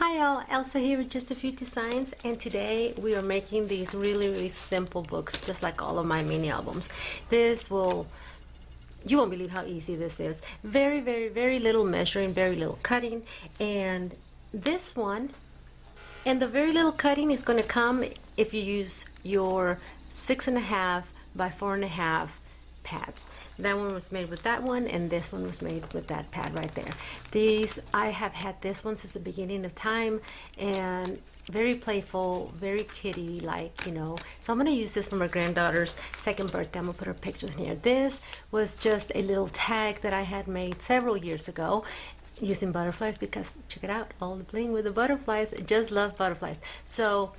Hi y'all, Elsa here with Just a Few Designs, and today we are making these really simple books, just like all of my mini albums. You won't believe how easy this is. Very little measuring, very little cutting, and this one, and the very little cutting is going to come if you use your 6.5 by 4.5 pads. That one was made with that one, and this one was made with that pad right there. I have had this one since the beginning of time, and very playful, very kitty like, so I'm going to use this for my granddaughter's second birthday. I'm going to put her pictures in here. This was just a little tag that I had made several years ago using butterflies, because check it out, all the bling with the butterflies. I just love butterflies. So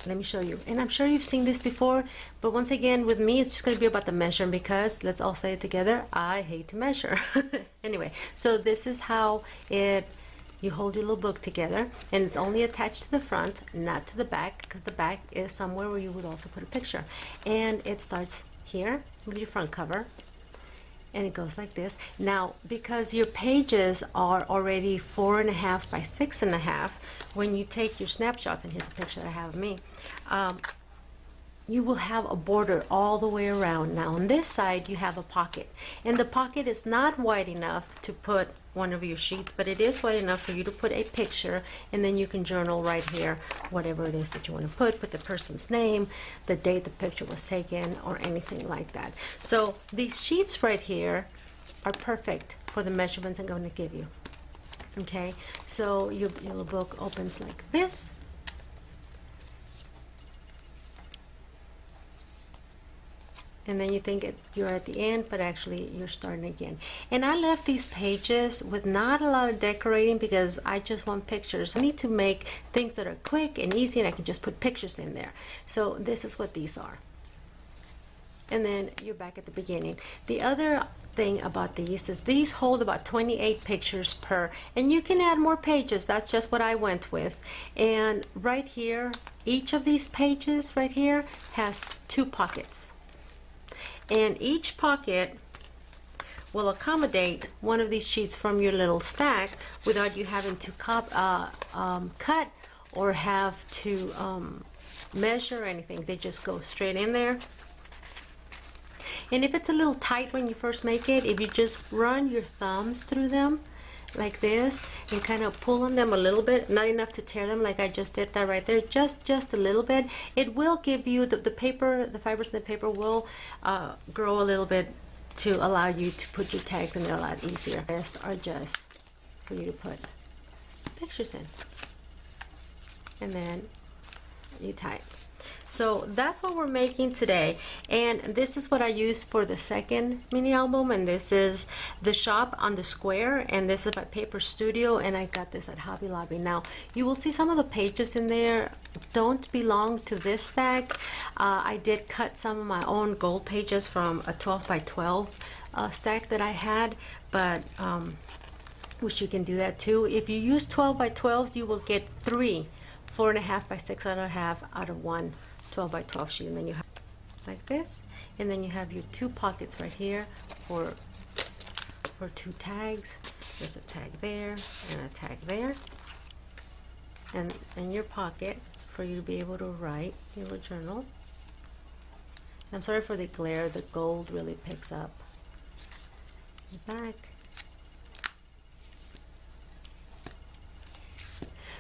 let me show you, and I'm sure you've seen this before, but once again with me it's just going to be about the measuring, because let's all say it together, I hate to measure. Anyway, so this is how you hold your little book together, and it's only attached to the front, not to the back, because the back is somewhere where you would also put a picture. And it starts here with your front cover, and it goes like this. Now, because your pages are already 4.5 by 6.5, when you take your snapshots, and here's a picture that I have of me, you will have a border all the way around. Now on this side you have a pocket, and the pocket is not wide enough to put one of your sheets, but it is wide enough for you to put a picture, and then you can journal right here whatever it is that you want to put the person's name, the date the picture was taken, or anything like that. So these sheets right here are perfect for the measurements I'm going to give you. Okay, so your little book opens like this, and then you think you're at the end, but actually you're starting again. And I left these pages with not a lot of decorating, because I just want pictures. I need to make things that are quick and easy, and I can just put pictures in there. So this is what these are. And then you're back at the beginning. The other thing about these is these hold about 28 pictures per, and you can add more pages. That's just what I went with. And right here, each of these pages right here has 2 pockets. And each pocket will accommodate one of these sheets from your little stack without you having to cut or have to measure or anything. They just go straight in there. And if it's a little tight when you first make it, if you just run your thumbs through them like this and kind of pull on them a little bit, not enough to tear them like I just did that right there, just a little bit, it will give you the paper, the fibers in the paper will grow a little bit to allow you to put your tags in there a lot easier. The rest are just for you to put pictures in, and then you tie it. So that's what we're making today, and this is what I used for the second mini album, and this is the shop on the square, and this is by Paper Studio, and I got this at Hobby Lobby. Now you will see some of the pages in there don't belong to this stack. I did cut some of my own gold pages from a 12 by 12 stack that I had, but which you can do that too. If you use 12 by 12s, you will get 3 4.5 by 6.5 out of one 12 by 12 sheet, and then you have like this, and then you have your 2 pockets right here for 2 tags. There's a tag there and a tag there, and your pocket for you to be able to write your little journal. And I'm sorry for the glare, the gold really picks up the back.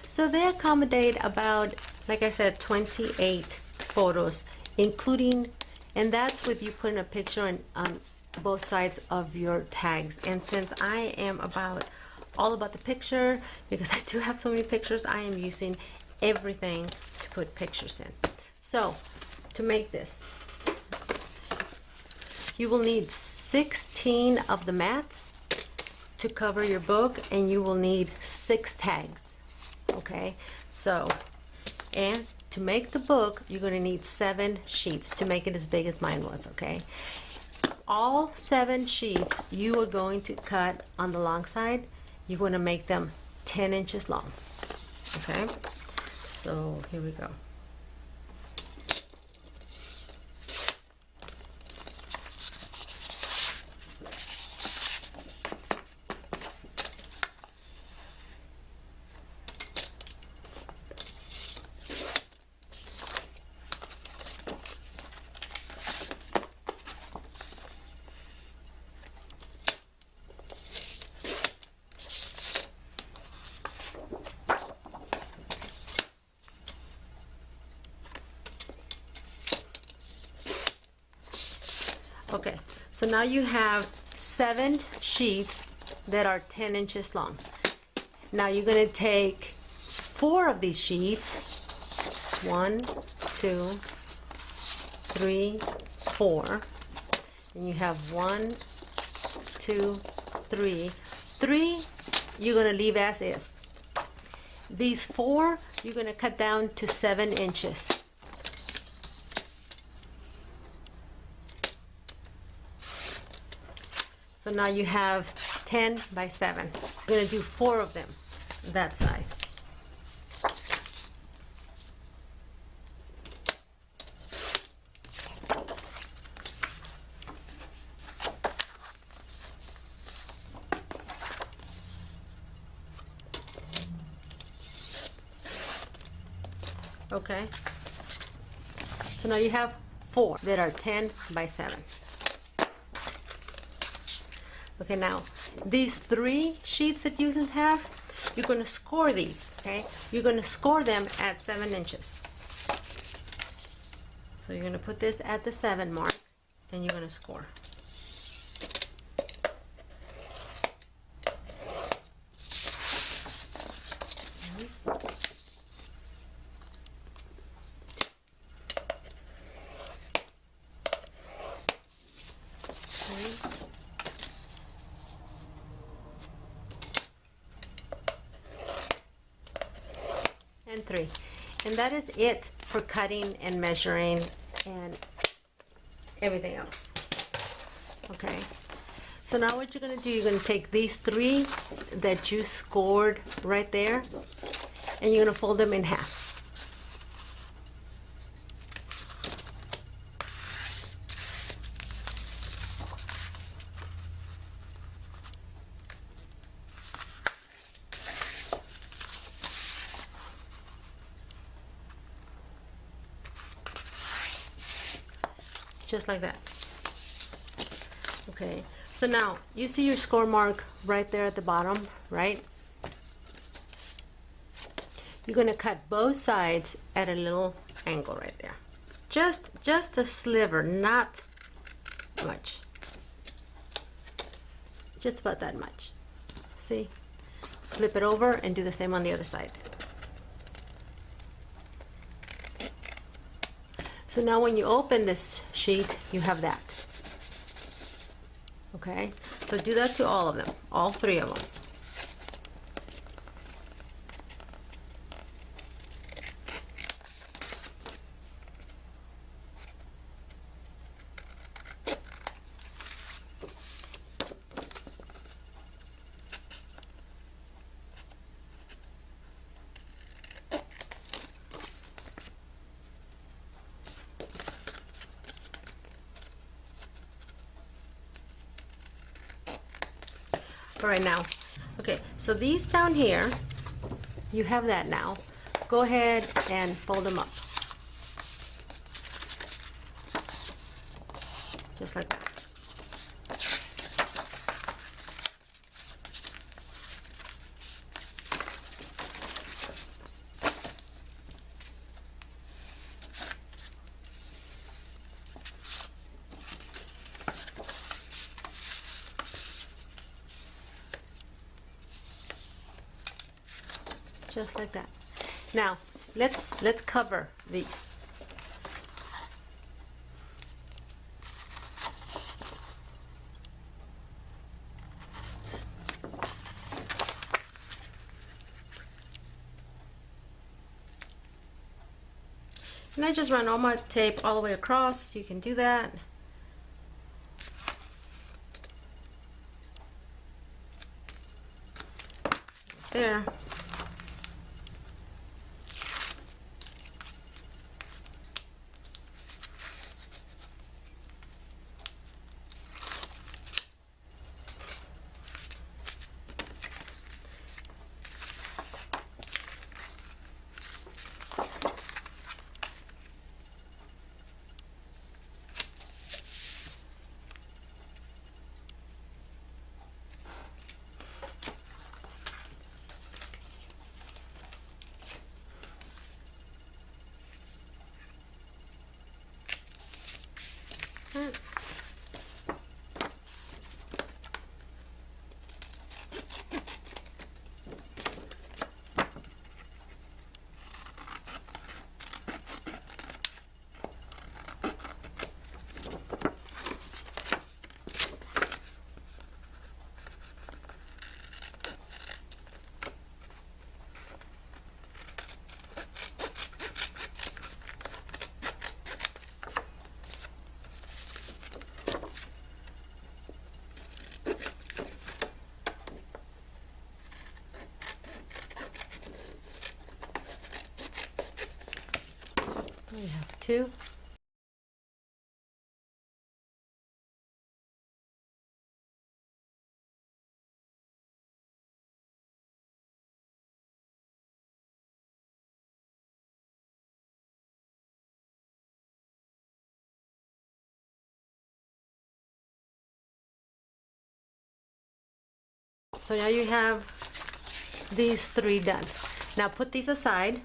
So they accommodate about, like I said, 28 photos, including, and that's with you putting a picture on both sides of your tags. And since I am all about the picture, because I do have so many pictures, I am using everything to put pictures in. So to make this, you will need 16 of the mats to cover your book, and you will need 6 tags. Okay, so, and to make the book, you're going to need 7 sheets to make it as big as mine was. Okay, all 7 sheets you are going to cut on the long side. You're going to make them 10 inches long. Okay, so here we go. Okay, so now you have 7 sheets that are 10 inches long. Now you're going to take 4 of these sheets, 1, 2, 3, 4, and you have 1, 2, 3. 3 you're going to leave as is. These 4 you're going to cut down to 7 inches. So now you have 10 by 7. We're going to do 4 of them that size. Okay, so now you have 4 that are 10 by 7. Okay, now these 3 sheets that you have, you're going to score these. Okay, you're going to score them at 7 inches. So you're going to put this at the 7 mark, and you're going to score. And 3. And that is it for cutting and measuring and everything else. Okay, so now what you're going to do, you're going to take these 3 that you scored right there, and you're going to fold them in half. Just like that. Okay, so now you see your score mark right there at the bottom, right? You're going to cut both sides at a little angle right there. Just a sliver, not much. Just about that much. See? Flip it over and do the same on the other side. So now when you open this sheet, you have that. Okay, so do that to all of them, all 3 of them. All right, now, okay, so these down here, you have that now. Go ahead and fold them up. Just like that. Just like that. Now let's cover these. And I just run all my tape all the way across. You can do that. There. you have two. So now you have these three done. Now put these aside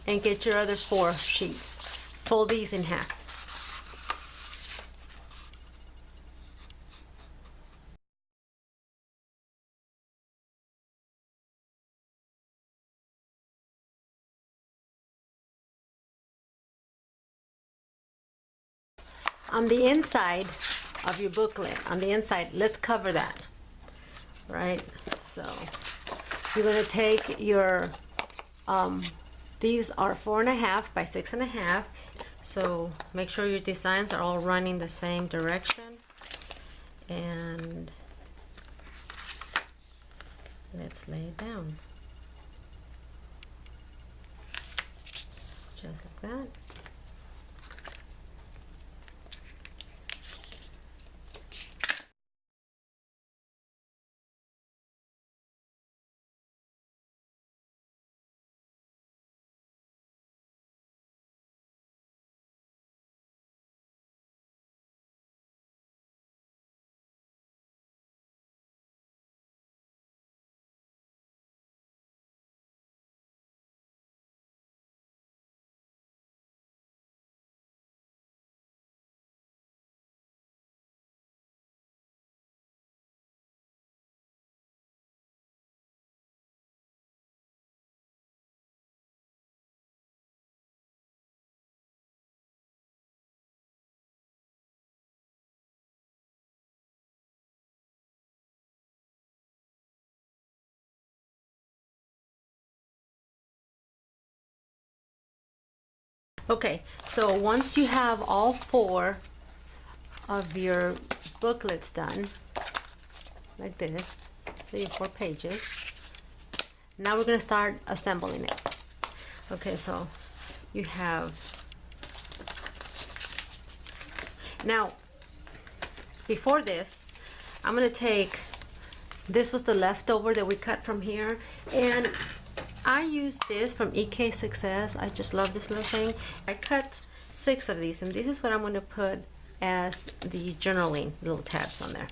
and get your other 4 sheets. Fold these in half. On the inside of your booklet, on the inside, let's cover that, right? So you're gonna take your, these are 4.5 by 6.5. So make sure your designs are all running the same direction. And let's lay it down. Just like that. Okay, so once you have all 4 of your booklets done, like this, so you have 4 pages, now we're going to start assembling it. Okay, so you have, now before this, I'm going to take, this was the leftover that we cut from here, and I use this from EK Success. I just love this little thing. I cut 6 of these, and this is what I'm going to put as the journaling little tabs on there.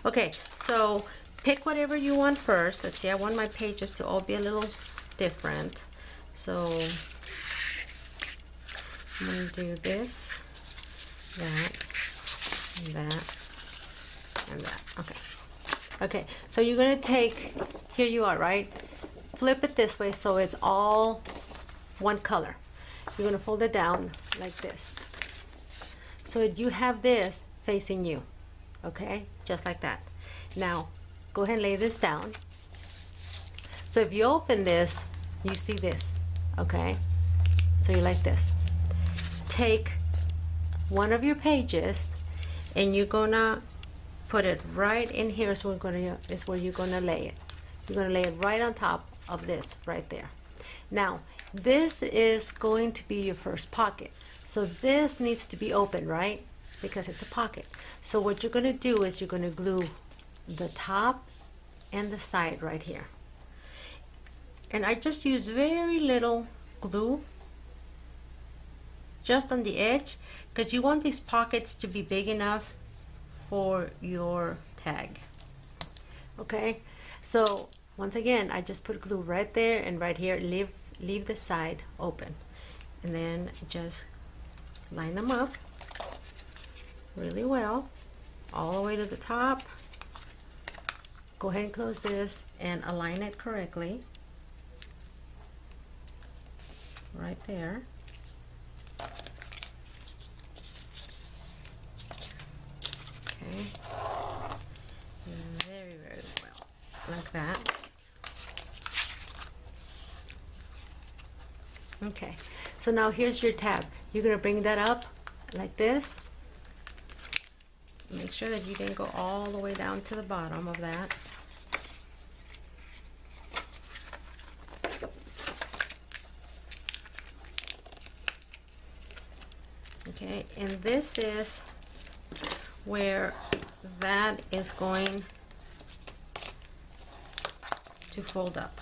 Okay, so pick whatever you want first. Let's see, I want my pages to all be a little different. So I'm going to do this, that, and that, and that. Okay. Okay, so you're going to take, here you are, right? Flip it this way so it's all one color. You're going to fold it down like this. So you have this facing you, okay? Just like that. Now, go ahead and lay this down. So if you open this, you see this, okay? So you like this. Take one of your pages and you're going to put it right in here is where you're going to lay it. You're going to lay it right on top of this right there. Now this is going to be your first pocket, so this needs to be open, right? Because it's a pocket. So what you're going to do is you're going to glue the top and the side right here, and I just use very little glue just on the edge because you want these pockets to be big enough for your tag. Okay, so once again, I just put glue right there and right here. Leave the side open, and then just line them up really well all the way to the top. Go ahead and close this and align it correctly right there. Okay, very, very well, like that. Okay, so now here's your tab. You're going to bring that up like this. Make sure that you didn't go all the way down to the bottom of that. Okay, and this is where that is going to fold up.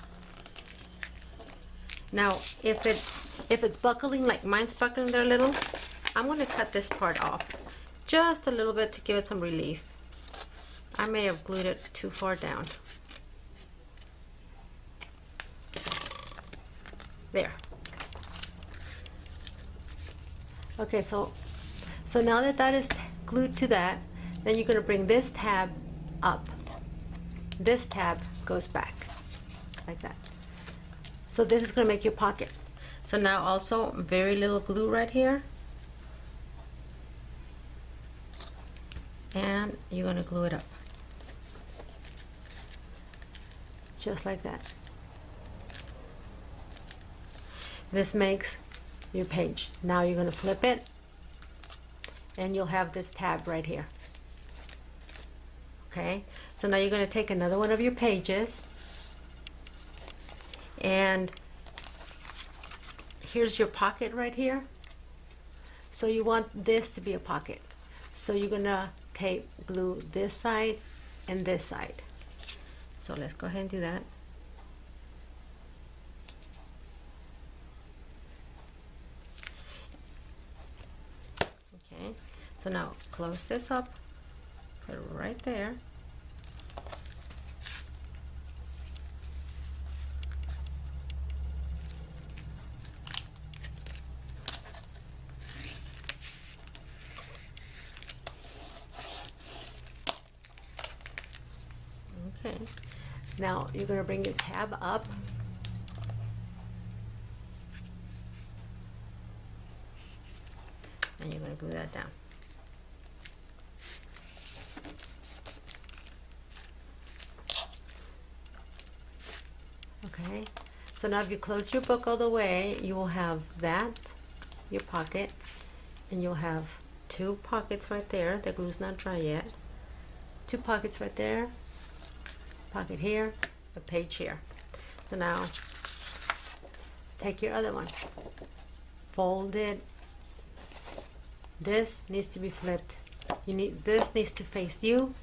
Now, if it's buckling like mine's buckling there a little, I'm going to cut this part off just a little bit to give it some relief. I may have glued it too far down. There. Okay, so now that that is glued to that, then you're going to bring this tab up. This tab goes back like that. So this is going to make your pocket. So now also very little glue right here. And you're going to glue it up. Just like that. This makes your page. Now you're going to flip it and you'll have this tab right here. Okay, so now you're going to take another one of your pages, and here's your pocket right here. So you want this to be a pocket. So you're going to tape glue this side and this side. So let's go ahead and do that. Okay, so now close this up, put it right there. Okay, now you're going to bring your tab up. And you're going to glue that down. Okay, so now if you close your book all the way, you will have that, your pocket, and you'll have two pockets right there. The glue's not dry yet. Two pockets right there, pocket here, a page here. So now take your other one, fold it. This needs to be flipped. This needs to face you.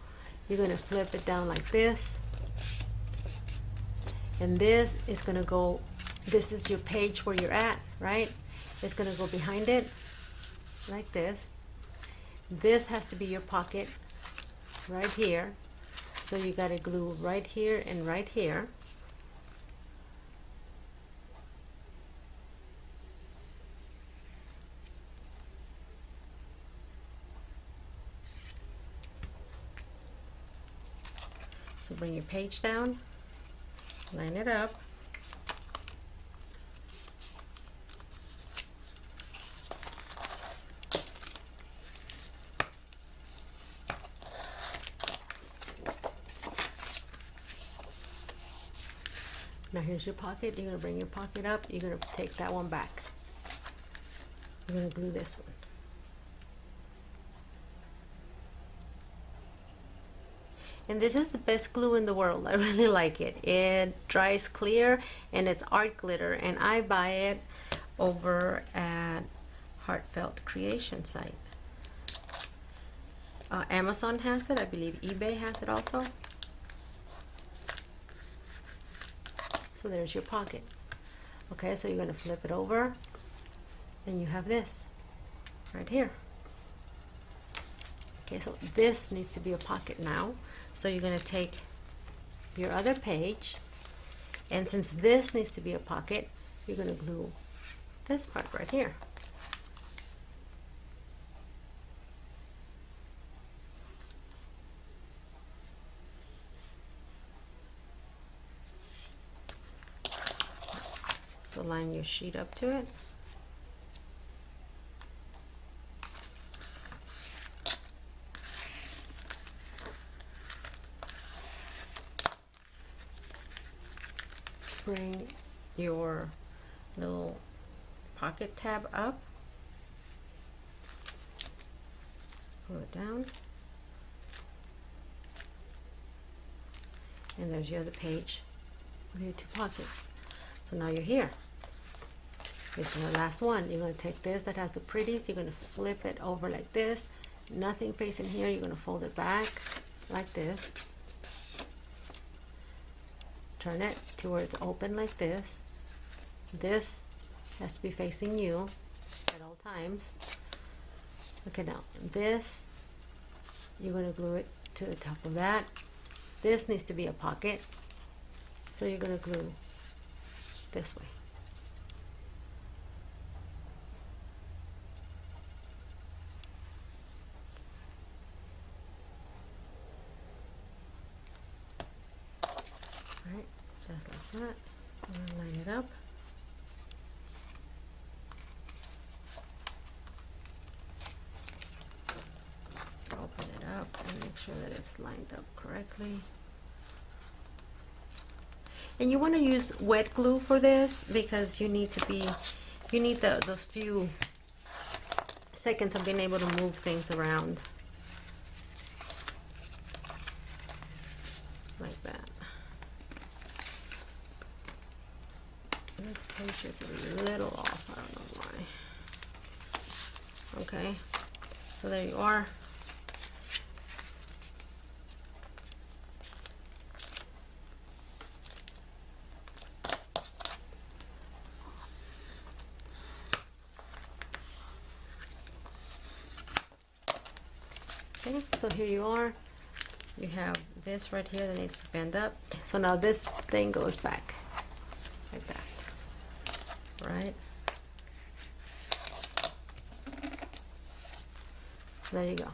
You're going to flip it down like this. And this is going to go, this is your page where you're at, right? It's going to go behind it like this. This has to be your pocket right here. So you got to glue right here and right here. So bring your page down, line it up. Now here's your pocket. You're going to bring your pocket up. You're going to take that one back. You're going to glue this one. And this is the best glue in the world. I really like it. It dries clear and it's art glitter, and I buy it over at Heartfelt Creation site. Amazon has it. I believe eBay has it also. So there's your pocket. Okay, so you're going to flip it over and you have this right here. Okay, so this needs to be a pocket now. So you're going to take your other page, and since this needs to be a pocket, you're going to glue this part right here. So line your sheet up to it. Bring your little pocket tab up, pull it down, and there's your other page with your two pockets. So now you're here. This is the last one. You're going to take this that has the pretties, you're going to flip it over like this, nothing facing here. You're going to fold it back like this, turn it to where it's open like this. This has to be facing you at all times. Okay, now this, you're going to glue it to the top of that. This needs to be a pocket, so you're going to glue this way. Alright, just like that. And line it up. Open it up and make sure that it's lined up correctly. And you want to use wet glue for this because you need those few seconds of being able to move things around like that. This page is a little off, I don't know why. Okay, so there you are. Okay, so here you are. You have this right here that needs to bend up. So now this thing goes back like that, right? So there you go.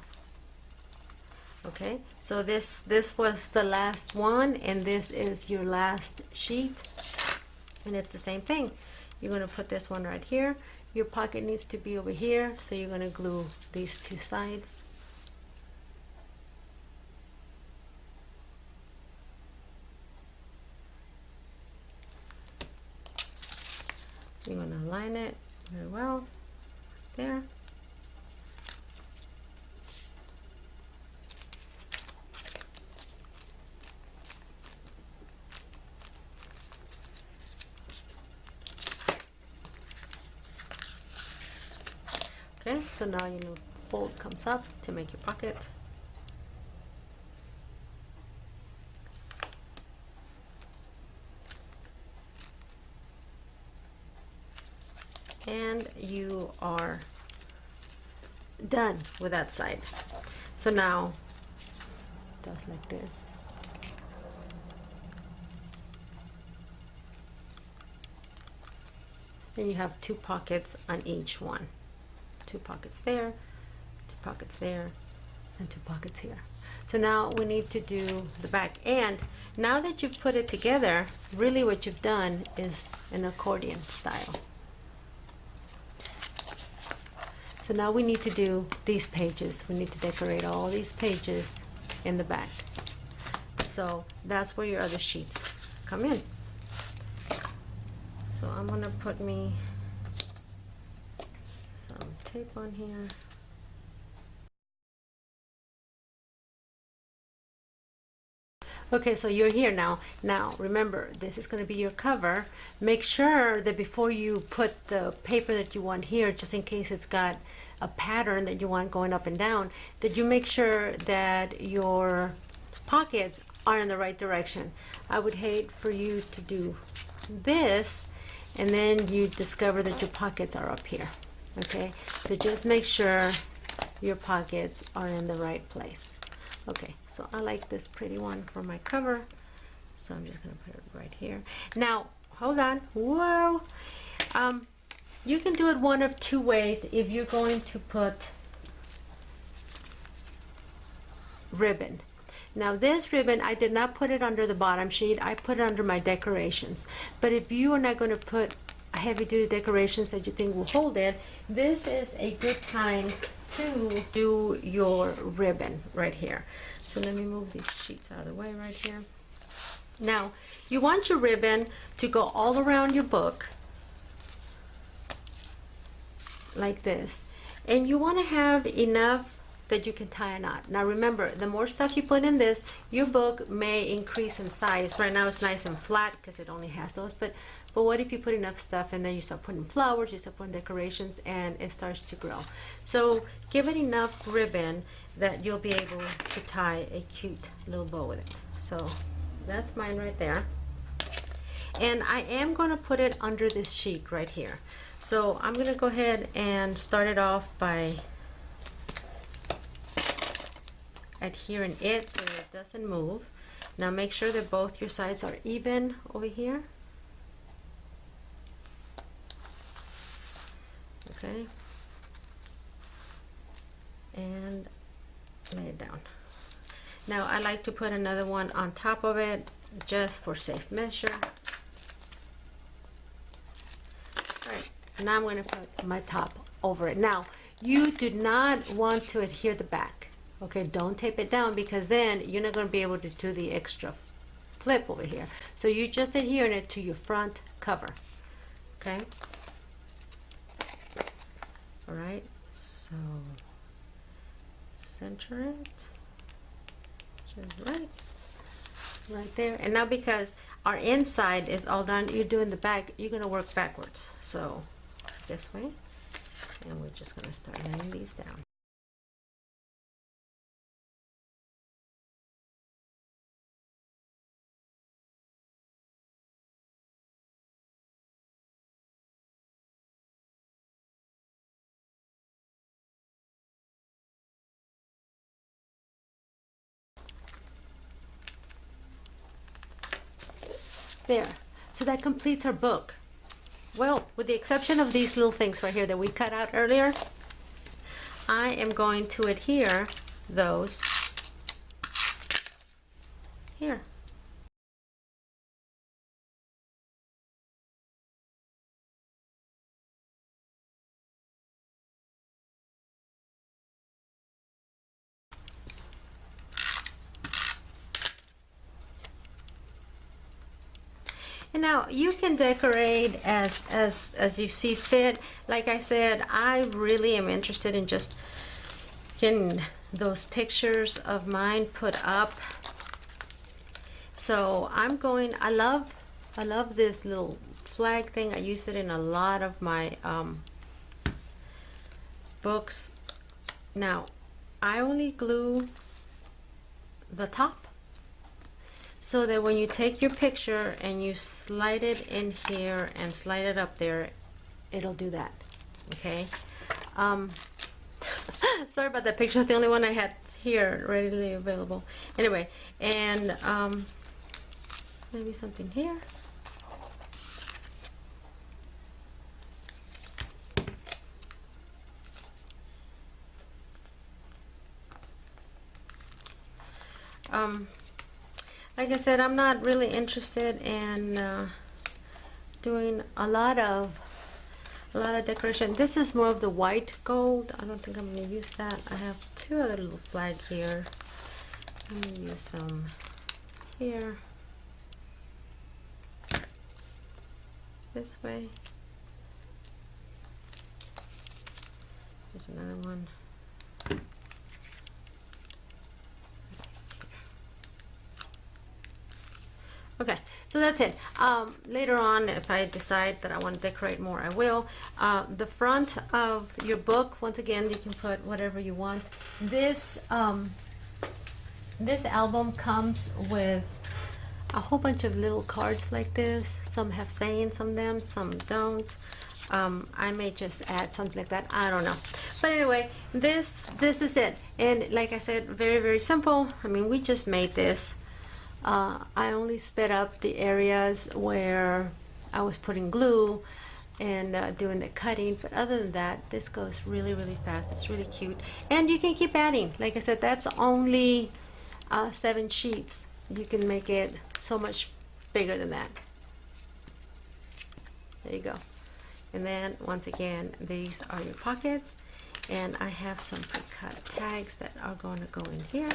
Okay, so this was the last one, and this is your last sheet, and it's the same thing. You're going to put this one right here. Your pocket needs to be over here, so you're going to glue these two sides. You're going to align it very well there. Okay, so now your little fold comes up to make your pocket. And you are done with that side. So now it does like this. And you have two pockets on each one. Two pockets there, two pockets there, and two pockets here. So now we need to do the back. And now that you've put it together, really what you've done is an accordion style. So now we need to do these pages. We need to decorate all these pages in the back. So that's where your other sheets come in. So I'm gonna put me some tape on here. Okay, so you're here now. Now, remember, this is going to be your cover. Make sure that before you put the paper that you want here, just in case it's got a pattern that you want going up and down, that you make sure that your pockets are in the right direction. I would hate for you to do this and then you discover that your pockets are up here. Okay, so just make sure your pockets are in the right place. Okay, so I like this pretty one for my cover, so I'm just going to put it right here. Now, hold on. Whoa! You can do it one of two ways if you're going to put ribbon. Now this ribbon, I did not put it under the bottom sheet. I put it under my decorations. But if you are not going to put heavy-duty decorations that you think will hold it, this is a good time to do your ribbon right here. So let me move these sheets out of the way right here. Now, you want your ribbon to go all around your book like this. And you want to have enough that you can tie a knot. Now remember, the more stuff you put in this, your book may increase in size. Right now it's nice and flat because it only has those, but But what if you put enough stuff and then you start putting flowers, you start putting decorations, and it starts to grow? So give it enough ribbon that you'll be able to tie a cute little bow with it. So that's mine right there. And I am going to put it under this sheet right here. So I'm going to go ahead and start it off by adhering it so it doesn't move. Now make sure that both your sides are even over here. Okay. And lay it down. Now I like to put another one on top of it just for safe measure. Alright, now I'm going to put my top over it. Now you do not want to adhere the back. Okay, don't tape it down because then you're not going to be able to do the extra flip over here. So you just adhering it to your front cover. Okay. All right. So center it just right there. And now because our inside is all done, you're doing the back. You're going to work backwards. So this way, and we're just going to start laying these down. There. So that completes our book. Well, with the exception of these little things right here that we cut out earlier, I am going to adhere those here. And now you can decorate as you see fit. Like I said, I really am interested in just getting those pictures of mine put up. So I'm going, I love this little flag thing. I use it in a lot of my books. Now, I only glue the top, so that when you take your picture and you slide it in here and slide it up there, it'll do that. Okay. Sorry about that picture. It's the only one I had here readily available. Anyway, and maybe something here. Like I said, I'm not really interested in doing a lot of decoration. This is more of the white gold. I don't think I'm going to use that. I have two other little flags here. I'm going to use them here. This way. There's another one. Okay, so that's it. Later on, if I decide that I want to decorate more, I will. The front of your book, once again, you can put whatever you want. This album comes with a whole bunch of little cards like this. Some have sayings on them, some don't. I may just add something like that. I don't know. But anyway, this is it. And like I said, very, very simple. I mean, we just made this. I only sped up the areas where I was putting glue and doing the cutting, but other than that, this goes really, really fast. It's really cute, and you can keep adding. Like I said, that's only 7 sheets. You can make it so much bigger than that. There you go. And then once again, these are your pockets, and I have some pre-cut tags that are going to go in here.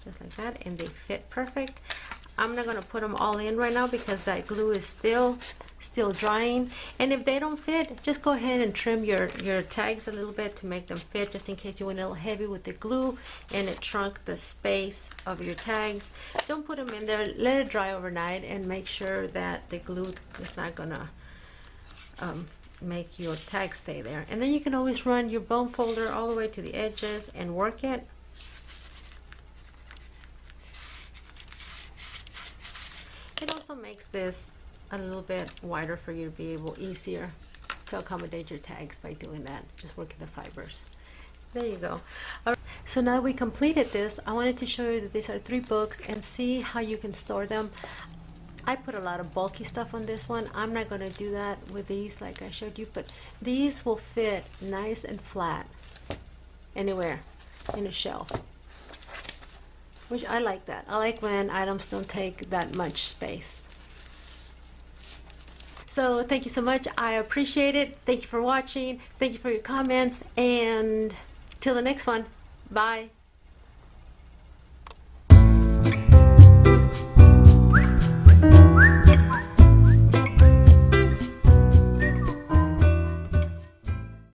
Just like that, and they fit perfect. I'm not going to put them all in right now because that glue is still still drying. And if they don't fit, just go ahead and trim your tags a little bit to make them fit, just in case you went a little heavy with the glue and it shrunk the space of your tags. Don't put them in there, let it dry overnight, and make sure that the glue is not gonna make your tag stay there. And then you can always run your bone folder all the way to the edges and work it. It also makes this a little bit wider for you to be able easier to accommodate your tags by doing that, just working the fibers. There you go. All right. So now we completed this, I wanted to show you that these are 3 books and see how you can store them. I put a lot of bulky stuff on this one. I'm not going to do that with these like I showed you, but these will fit nice and flat anywhere in a shelf, which I like that. I like when items don't take that much space. So thank you so much. I appreciate it. Thank you for watching. Thank you for your comments. And till the next one, bye.